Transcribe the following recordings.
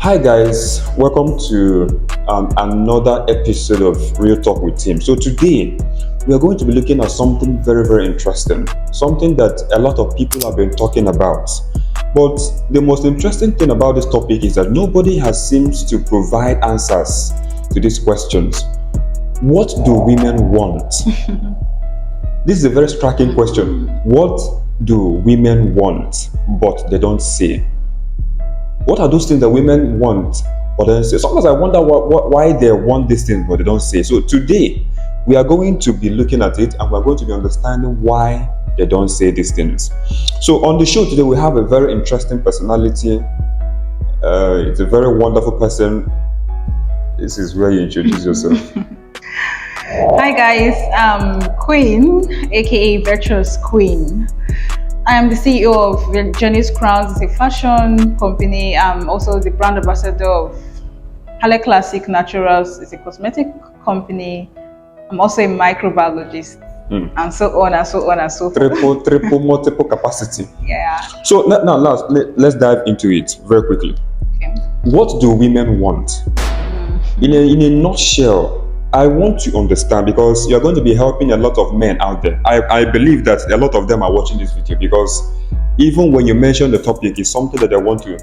Hi guys, welcome to another episode of Real Talk with Tim. So today we are going to be looking at something very interesting, something that a lot of people have been talking about. But the most interesting thing about this topic is that nobody has seems to provide answers to these questions. What do women want? This is a very striking question. What do women want but they don't say? What are those things that women want but they don't say? Sometimes I wonder why they want these things but they don't say. So today we are going to be looking at it and we're going to be understanding why they don't say these things. So on the show today we have a very interesting personality. It's a very wonderful person. This is where you introduce yourself. Hi guys, I'm Queen, aka Virtuous Queen. I am the CEO of Journey's Crowns. It's a fashion company. I'm also the brand ambassador of Halle Classic Naturals. It's a cosmetic company. I'm also a microbiologist, and so on and so on and so forth. Triple, multiple capacity. Yeah. So now let's dive into it very quickly. Okay. What do women want? In a nutshell, I want to understand because you're going to be helping a lot of men out there. I believe that a lot of them are watching this video because even when you mention the topic, it's something that they want to,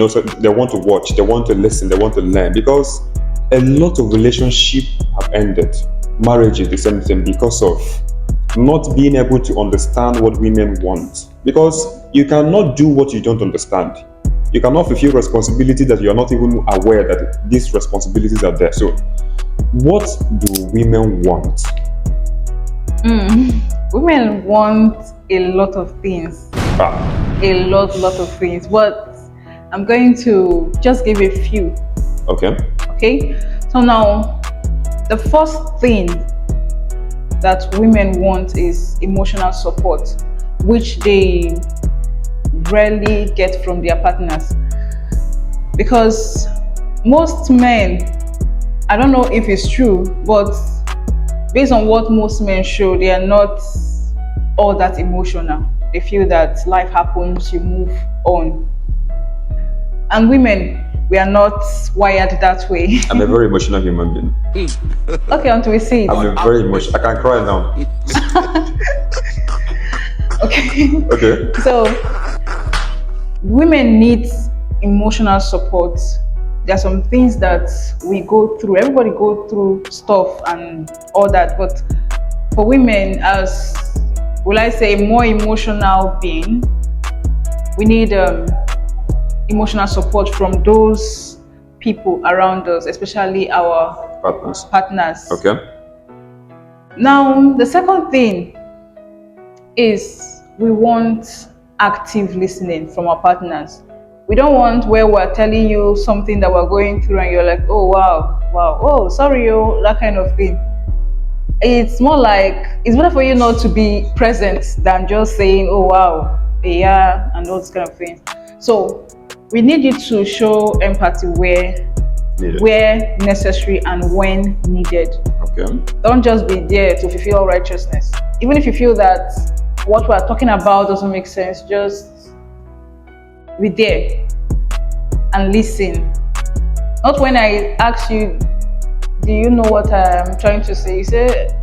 so they want to watch, they want to listen, they want to learn because a lot of relationships have ended. Marriage is the same thing because of not being able to understand what women want. Because you cannot do what you don't understand. You cannot fulfill responsibility that you are not even aware that these responsibilities are there. So, what do women want? Women want a lot of things. A lot of things. But I'm going to just give a few. Okay. So now, the first thing that women want is emotional support, which they rarely get from their partners. Because most men, I don't know if it's true, but based on what most men show, they are not all that emotional. They feel that life happens, you move on. And women, we are not wired that way. I'm a very emotional human being. Okay, until we see it. I'm a very emotional. I can cry now. Okay. So, women need emotional support. There are some things that we go through. Everybody go through stuff and all that. But for women, as will I say, a more emotional being, we need emotional support from those people around us, especially our partners. Okay. Now, the second thing is we want active listening from our partners. We don't want where we're telling you something that we're going through and you're like, oh, wow, oh, sorry, that kind of thing. It's more like, it's better for you not to be present than just saying, oh, wow, yeah, and those kind of things. So we need you to show empathy where necessary and when needed. Okay. Don't just be there to fulfill all righteousness. Even if you feel that what we're talking about doesn't make sense, just be there and listen. Not when I ask you, do you know what I'm trying to say? You say,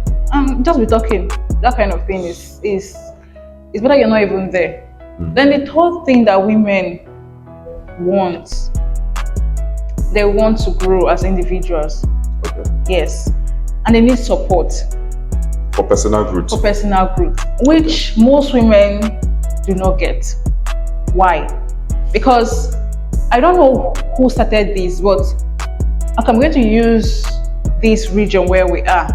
just be talking. That kind of thing is better you're not even there. Then the third thing that women want, they want to grow as individuals. Okay. Yes. And they need support. For personal growth. Which most women do not get. Why? Because I don't know who started this, but I'm going to use this region where we are,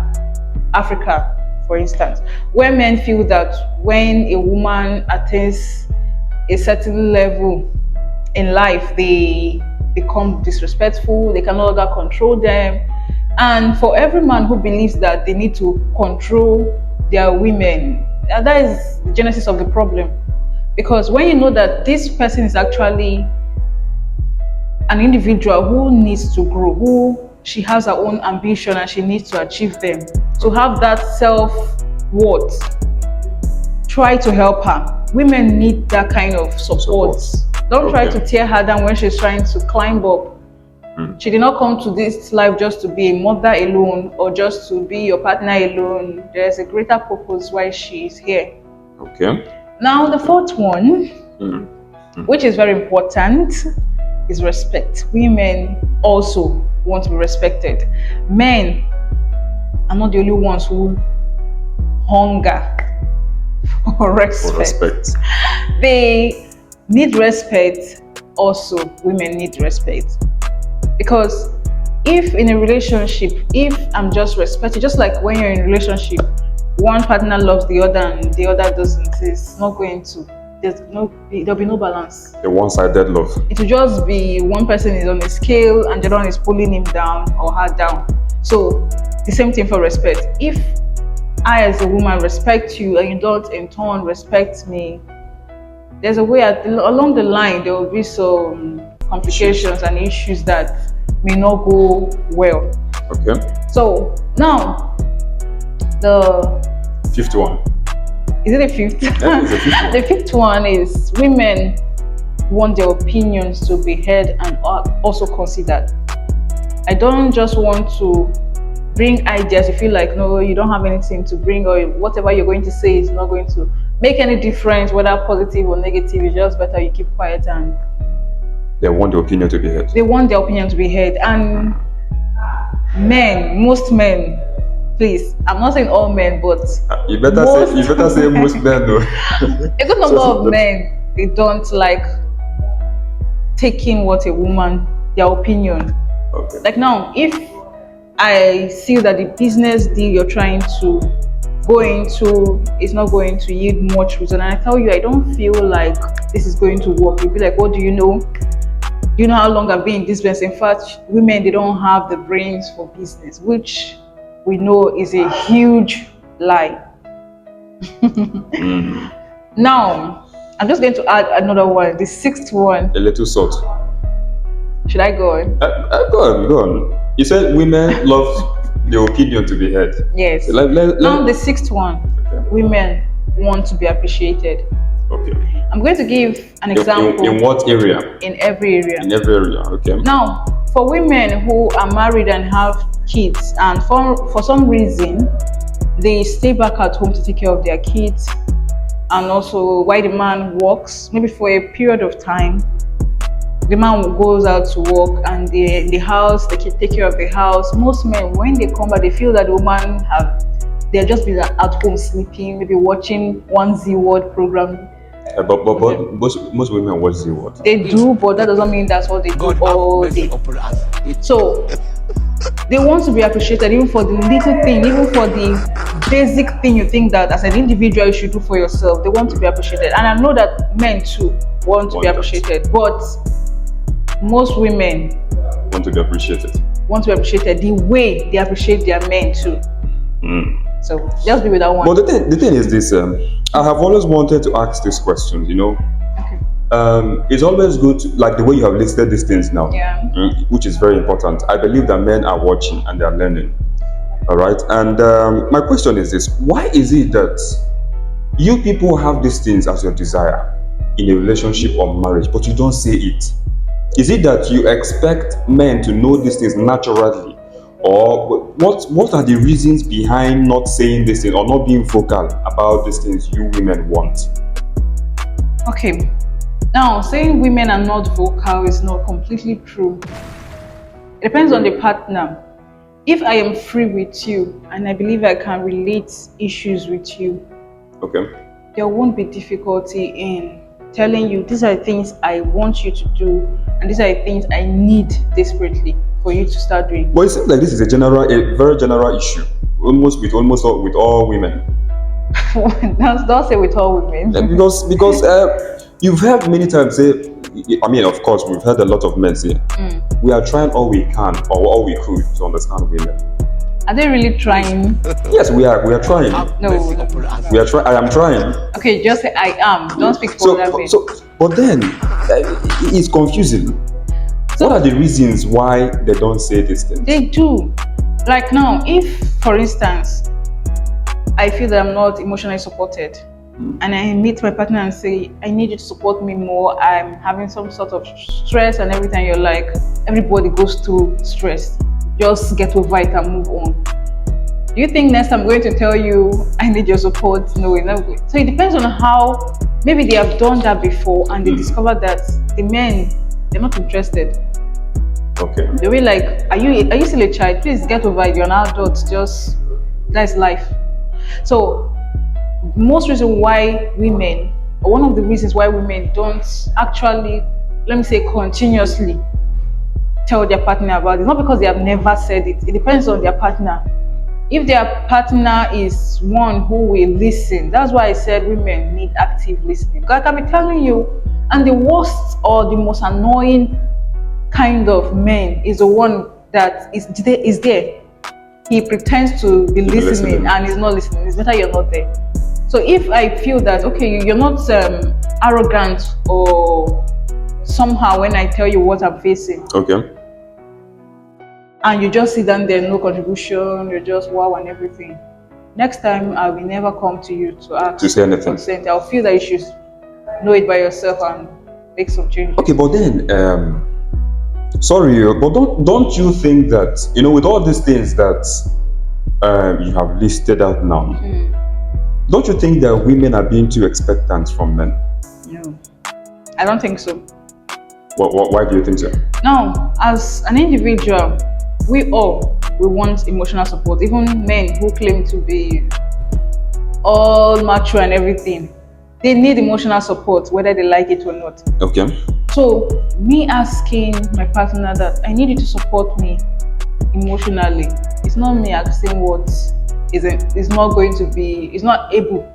Africa, for instance, where men feel that when a woman attains a certain level in life, they become disrespectful, they can no longer control them. And for every man who believes that they need to control their women, that is the genesis of the problem. Because when you know that this person is actually an individual who needs to grow, who she has her own ambition and she needs to achieve them, to have that self-worth, try to help her. Women need that kind of support. Don't try to Okay. tear her down when she's trying to climb up. She did not come to this life just to be a mother alone or just to be your partner alone. There's a greater purpose why she is here. Okay. Now, the fourth one, Mm. which is very important, is respect. Women also want to be respected. Men are not the only ones who hunger for For respect. respect. They need respect. Also, women need respect. Because if in a relationship, if I'm just respected, just like when you're in a relationship, one partner loves the other and the other doesn't, it's not going to, there'll be no balance. The one-sided love. It will just be one person is on a scale and the other one is pulling him down or her down. So the same thing for respect. If I as a woman respect you and you don't in turn respect me, there's a way along the line there will be some complications and issues that may not go well. Okay. So now the Fifth one. is it the fifth? Yeah, it's the fifth one. The fifth one is women want their opinions to be heard and also considered. I don't just want to bring ideas. You feel like no, you don't have anything to bring, or whatever you're going to say is not going to make any difference, whether positive or negative. It's just better you keep quiet, and They want the opinion to be heard. they want their opinion to be heard. And men, most men, please, I'm not saying all men, but You better say most men though. a good number of men, they don't like taking what a woman, their opinion. Okay. Like now, if I see that the business deal you're trying to go into is not going to yield much return, and I tell you I don't feel like this is going to work, you'll be like, what do you know? Do you know how long I've been in this business? In fact, women, they don't have the brains for business, which we know is a huge lie. Now, I'm just going to add another one, the sixth one. A little salt. Should I go on? Go on. You said women love the opinion to be heard. Yes. Now, the sixth one, women want to be appreciated. Okay. I'm going to give an example. In what area? In every area. In every area. Okay. Now, for women who are married and have kids, and for some reason they stay back at home to take care of their kids, and also while the man works, maybe for a period of time, the man goes out to work and the house, they take care of the house. Most men, when they come back, they feel that the woman they're just been at home sleeping, maybe watching one Z Word program. But most women watch the word. They do, but that doesn't mean that's what they do all day. So they want to be appreciated even for the little thing, even for the basic thing you think that as an individual you should do for yourself. They want to be appreciated. And I know that men too want to be appreciated, but most women Want to be appreciated. want to be appreciated the way they appreciate their men too. So just be with that one. But the thing is this, I have always wanted to ask this question, you know. Okay. It's always good to, like the way you have listed these things now, Yeah. which is very important. I believe that men are watching and they are learning. All right. And my question is this: why is it that you people have these things as your desire in a relationship or marriage, but you don't say it? Is it that you expect men to know these things naturally? Or what are the reasons behind not saying this thing or not being vocal about these things you women want? Okay. Now, saying women are not vocal is not completely true. It depends on the partner. If I am free with you and I believe I can relate issues with you, Okay. there won't be difficulty in telling you these are the things I want you to do and these are the things I need desperately for you to start doing. But it seems like this is a very general issue, almost with all women. Don't say with all women. Because you've heard many times say, I mean, of course, we've heard a lot of men say, we are trying all we can or all we could to understand women. Are they really trying? Yes, we are trying. No. We are trying. I am trying. Okay, just say I am. Don't speak for that way. But then it's confusing. What are the reasons why they don't say these things? They do. Like now, if, for instance, I feel that I'm not emotionally supported, and I meet my partner and say, I need you to support me more. I'm having some sort of stress and everything. You're like, everybody goes through stress. Just get over it and move on. Do you think next time I'm going to tell you I need your support? No, we're not going. So it depends on how maybe they have done that before and they discovered that the men, they're not interested. Okay. They'll be like, are you still a child? Please get over it. You're an adult. Just that's life. So most reason why women, or one of the reasons why women don't actually, let me say, continuously tell their partner about it, not because they have never said it. It depends on their partner. If their partner is one who will listen, that's why I said women need active listening. Because I can be telling you, and the worst or the most annoying kind of man is the one that is there. He pretends to be listening and he's not listening. It's better you're not there. So if I feel that, okay, you're not arrogant or somehow when I tell you what I'm facing, Okay. and you just sit down there, no contribution, you're just wow and everything. Next time, I will never come to you to ask To say anything. consent. I'll feel that you should know it by yourself and make some changes. Okay, but then, sorry, but don't you think that, with all these things that you have listed out now, don't you think that women are being too expectant from men? No, I don't think so. Why do you think so? Now, as an individual, we want emotional support. Even men who claim to be all mature and everything, they need emotional support, whether they like it or not. Okay. So, me asking my partner that I need you to support me emotionally, it's not me asking what is not going to be, is not able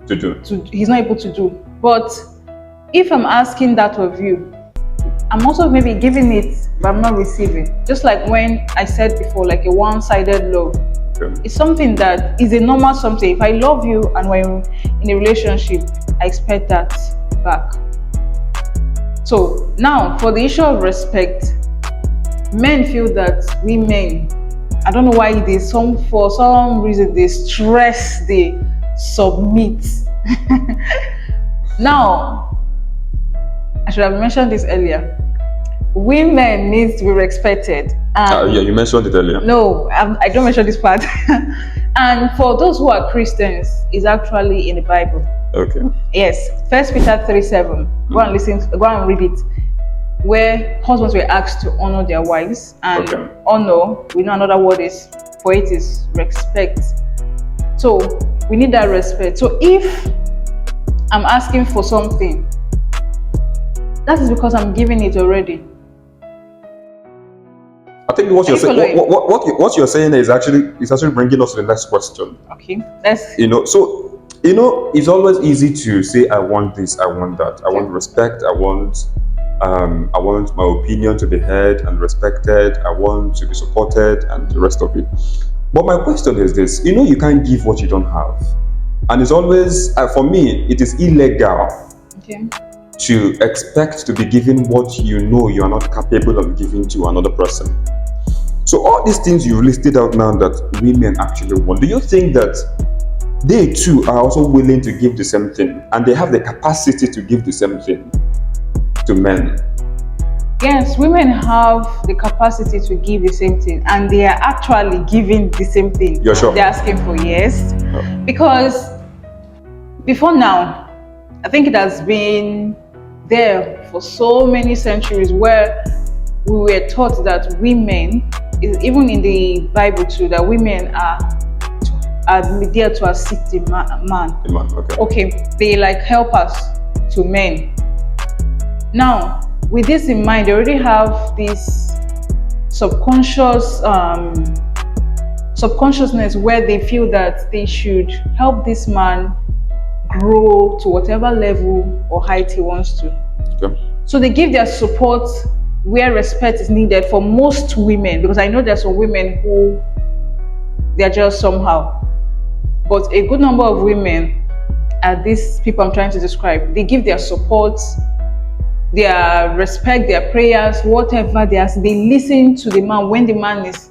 To do. he's not able to do. But if I'm asking that of you, I'm also maybe giving it, but I'm not receiving. Just like when I said before, like a one-sided love. Okay. It's something that is a normal something. If I love you and we're in a relationship, I expect that back. So now, for the issue of respect, men feel that women, I don't know why for some reason they stress, they submit. Now, I should have mentioned this earlier. Women need to be respected. Yeah, you mentioned it earlier. No, I don't mention this part. And for those who are Christians, it's actually in the Bible. Okay. Yes, 1 Peter 3:7. Go and read it. Where husbands were asked to honor their wives, and honor, we know another word is for it is respect. So we need that respect. So if I'm asking for something, that is because I'm giving it already. I think what you're saying, what you're saying is actually bringing us to the next question. Okay, let's. So it's always easy to say I want this, I want that, I want respect, I want my opinion to be heard and respected, I want to be supported, and the rest of it. But my question is this: you can't give what you don't have, and it's always for me it is illegal. Okay. To expect to be given what you are not capable of giving to another person. So all these things you listed out now that women actually want, do you think that they too are also willing to give the same thing and they have the capacity to give the same thing to men? Yes, women have the capacity to give the same thing and they are actually giving the same thing. You're sure? They're asking for, yes. Oh. Because before now, I think it has been there for so many centuries where we were taught that women, even in the Bible too, that women are there to assist the man. The man, okay. Okay, they like help us to men. Now, with this in mind, they already have this subconsciousness where they feel that they should help this man grow to whatever level or height he wants to. Okay. So they give their support where respect is needed for most women, because I know there's some women who they're just somehow. But a good number of women are these people I'm trying to describe. They give their support, their respect, their prayers, whatever they ask. They listen to the man when the man is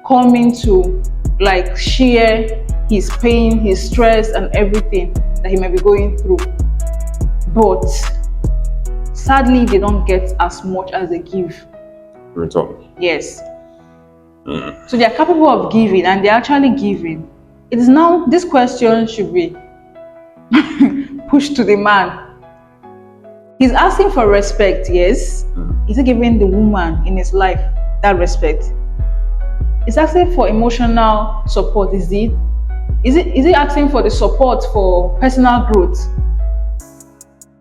coming to like share his pain, his stress and everything. that he may be going through. But sadly, they don't get as much as they give. Return. Yes. So they are capable of giving and they're actually giving. It is now, this question should be pushed to the man. He's asking for respect, yes. Is he giving the woman in his life that respect? He's asking for emotional support, is it? Is he asking for the support for personal growth?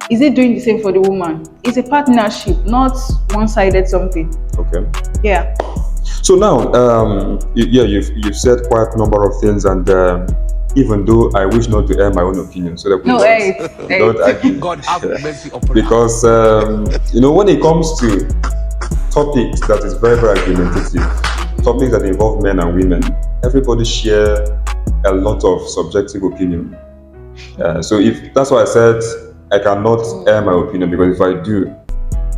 Is he doing the same for the woman? It's a partnership, not one-sided something. Okay. Yeah. So now, you've said quite a number of things, and even though I wish not to air my own opinion, so that we No, don't argue. God have mercy upon us. Because when it comes to topics that is very, very argumentative, topics that involve men and women, everybody share a lot of subjective opinion. So if that's why I said I cannot air my opinion, because if I do,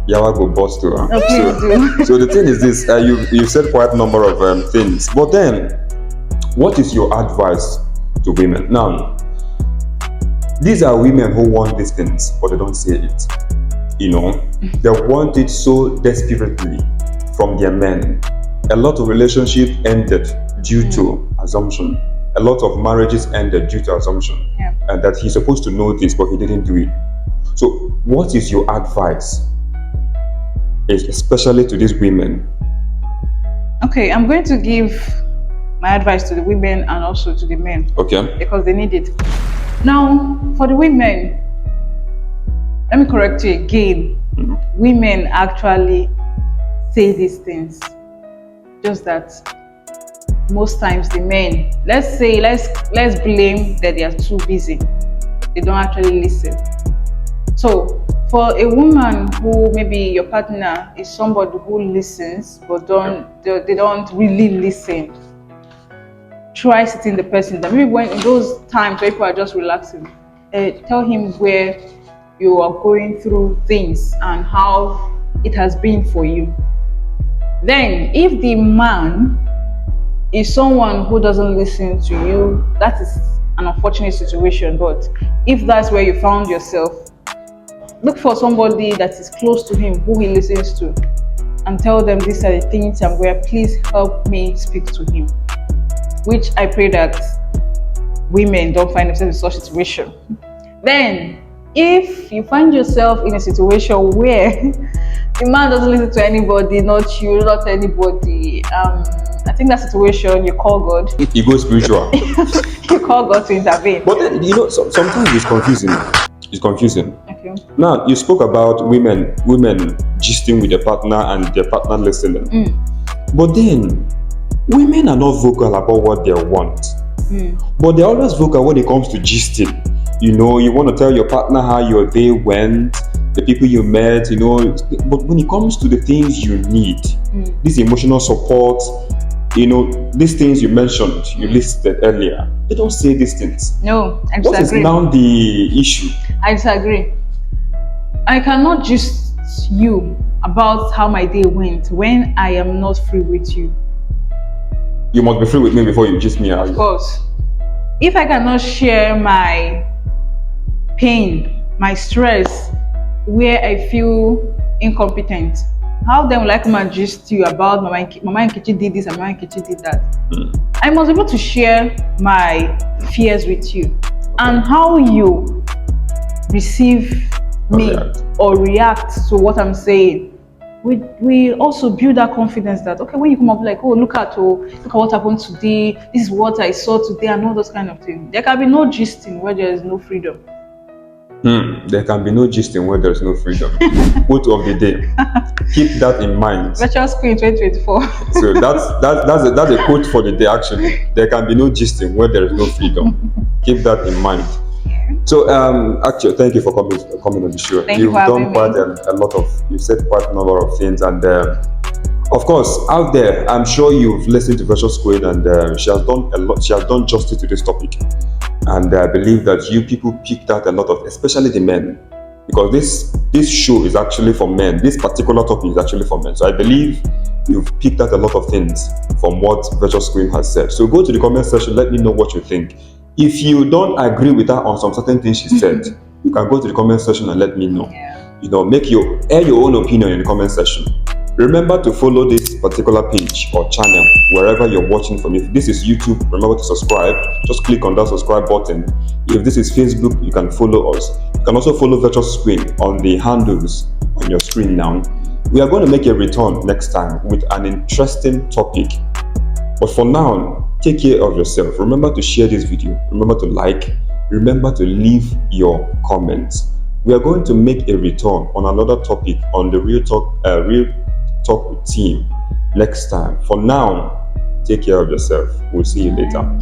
Yawa go bust to her. No, please do. So the thing is this: you've said quite a number of things, but then, what is your advice to women? Now, these are women who want these things, but they don't say it. They want it so desperately from their men. A lot of relationships ended due to assumption. A lot of marriages ended due to assumption. Yeah. And that he's supposed to know this, but he didn't do it. So, what is your advice, especially to these women? Okay, I'm going to give my advice to the women and also to the men. Okay. Because they need it. Now, for the women, let me correct you again. Women actually say these things. Just that most times the men, let's blame that they are too busy. They don't actually listen. So for a woman who maybe your partner is somebody who listens but they don't really listen, try sitting the person down. Maybe when in those times where people are just relaxing, tell him where you are going through things and how it has been for you. Then if the man is someone who doesn't listen to you, that is an unfortunate situation. But if that's where you found yourself, look for somebody that is close to him who he listens to and tell them, these are the things I'm where, please help me speak to him. Which I pray that women don't find themselves in such a situation. Then if you find yourself in a situation where the man doesn't listen to anybody, not you, not anybody, I think that situation you call God. You go spiritual. You call God to intervene. But then, sometimes it's confusing. It's confusing. Okay. Now, you spoke about women gisting with their partner and their partner listening. But then, women are not vocal about what they want. But they're always vocal when it comes to gisting. You want to tell your partner how your day went, the people you met, But when it comes to the things you need, this emotional support, these things you mentioned, you listed earlier, they don't say these things. No, I What is disagree. now the issue? I disagree. I cannot just you about how my day went when I am not free with you. You must be free with me before you gist me out. Of course. If I cannot share my pain, my stress, where I feel incompetent, how then will I come and gist you about Mama Nkechi did this and Mama Nkechi did that? I must be able to share my fears with you and how you receive me or react to what I'm saying. We also build that confidence that, okay, when you come up like, look at what happened today, this is what I saw today, and all those kind of things. There can be no gisting where there is no freedom. There can be no gisting where there is no freedom. Quote of the day. Keep that in mind. Virtuous Queen 2024. So that's a quote for the day. Actually, there can be no gisting where there is no freedom. Keep that in mind. So, actually, thank you for coming on the show. You've done quite a lot of. You've said quite a number of things, and of course, out there, I'm sure you've listened to Virtuous Queen, and she has done a lot. She has done justice to this topic, and I believe that you people picked out a lot of, especially the men, because this show is actually for men. This particular topic is actually for men. So I believe you've picked out a lot of things from what Virtuous Queen has said. So go to the comment section. Let me know what you think. If you don't agree with her on some certain things she said, you can go to the comment section and let me know. Yeah. Make your air your own opinion in the comment section. Remember to follow this particular page or channel wherever you're watching from. If this is YouTube, remember to subscribe. Just click on that subscribe button. If this is Facebook, you can follow us. You can also follow Virtuous Screen on the handles on your screen now. We are going to make a return next time with an interesting topic. But for now, take care of yourself. Remember to share this video. Remember to like. Remember to leave your comments. We are going to make a return on another topic on the Real Talk with Team next time. For now, take care of yourself. We'll see you later.